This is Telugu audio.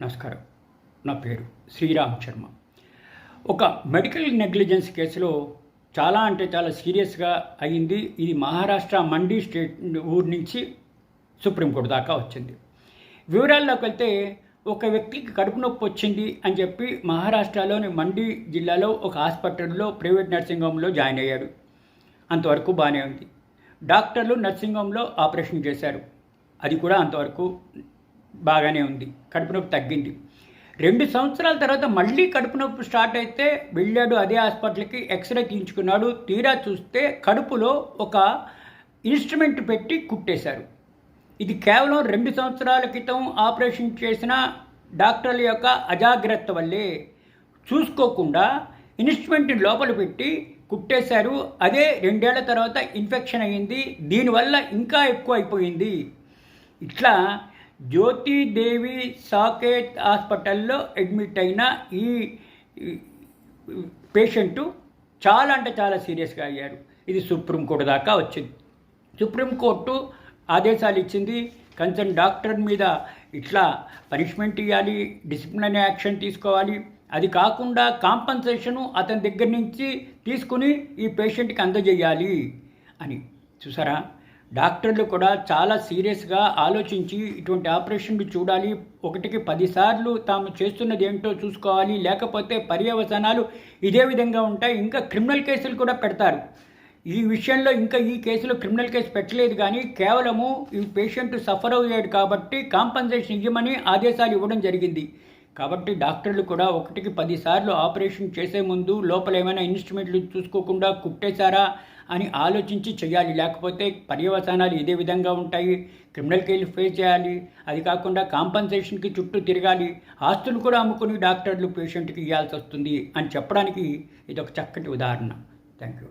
నమస్కారం. నా పేరు శ్రీరామ్ శర్మ. ఒక మెడికల్ నెగ్లిజెన్స్ కేసులో చాలా చాలా సీరియస్గా అయింది. ఇది మహారాష్ట్ర మండి స్టేట్ ఊరు నుంచి సుప్రీంకోర్టు దాకా వచ్చింది. వివరాల్లోకి వెళ్తే ఒక వ్యక్తికి కడుపు నొప్పి వచ్చింది అని చెప్పి మహారాష్ట్రలోని మండి జిల్లాలో ఒక హాస్పిటల్లో ప్రైవేట్ నర్సింగ్ హోమ్లో జాయిన్ అయ్యాడు. అంతవరకు బాగానే ఉంది. డాక్టర్లు నర్సింగ్ హోమ్లో ఆపరేషన్ చేశారు. అది కూడా అంతవరకు బాగానే ఉంది. కడుపు నొప్పి తగ్గింది. 2 సంవత్సరాల తర్వాత మళ్ళీ కడుపు నొప్పి స్టార్ట్ అయితే వెళ్ళాడు అదే హాస్పిటల్కి. ఎక్స్రే తీయించుకున్నాడు. తీరా చూస్తే కడుపులో ఒక ఇన్స్ట్రుమెంట్ పెట్టి కుట్టేశారు. ఇది కేవలం 2 సంవత్సరాల క్రితం ఆపరేషన్ చేసిన డాక్టర్ల యొక్క అజాగ్రత్త వల్లే. చూసుకోకుండా ఇన్స్ట్రుమెంట్ని లోపల పెట్టి కుట్టేశారు. అదే 2 ఏళ్ల తర్వాత ఇన్ఫెక్షన్ అయ్యింది. దీనివల్ల ఇంకా ఎక్కువ అయిపోయింది. ఇట్లా జ్యోతిదేవి సాకేత్ హాస్పిటల్లో అడ్మిట్ అయిన ఈ పేషెంటు చాలా సీరియస్గా అయ్యారు. ఇది సుప్రీంకోర్టు దాకా వచ్చింది. సుప్రీంకోర్టు ఆదేశాలు ఇచ్చింది. కన్సర్న్ డాక్టర్ మీద ఇట్లా పనిష్మెంట్ ఇవ్వాలి, డిసిప్లినరీ యాక్షన్ తీసుకోవాలి. అది కాకుండా కాంపన్సేషను అతని దగ్గర నుంచి తీసుకుని ఈ పేషెంట్కి అందజేయాలి అని. చూసారా, డాక్టర్లు కూడా చాలా సీరియస్గా ఆలోచించి ఇటువంటి ఆపరేషన్లు చూడాలి. 1కి 10 సార్లు తాము చేస్తున్నది ఏంటో చూసుకోవాలి. లేకపోతే పర్యవసానాలు ఇదే విధంగా ఉంటాయి. ఇంకా క్రిమినల్ కేసులు కూడా పెడతారు. ఈ విషయంలో ఇంకా ఈ కేసులో క్రిమినల్ కేసు పెట్టలేదు, కానీ కేవలము ఈ పేషెంట్ సఫర్ అయ్యాడు కాబట్టి కాంపన్సేషన్ ఇవ్వమని ఆదేశాలు ఇవ్వడం జరిగింది. కాబట్టి డాక్టర్లు కూడా 1కి 10 సార్లు ఆపరేషన్ చేసే ముందు లోపల ఏమైనా ఇన్స్ట్రుమెంట్లు చూసుకోకుండా కుట్టేశారా అని ఆలోచించి చేయాలి. లేకపోతే పర్యవసానాలు ఇదే విధంగా ఉంటాయి. క్రిమినల్ కేసులు ఫేస్ చేయాలి. అది కాకుండా కాంపన్సేషన్కి చుట్టూ తిరగాలి. ఆస్తులు కూడా అమ్ముకుని డాక్టర్లు పేషెంట్కి ఇవ్వాల్సి వస్తుంది అని చెప్పడానికి ఇది ఒక చక్కటి ఉదాహరణ. Thank you.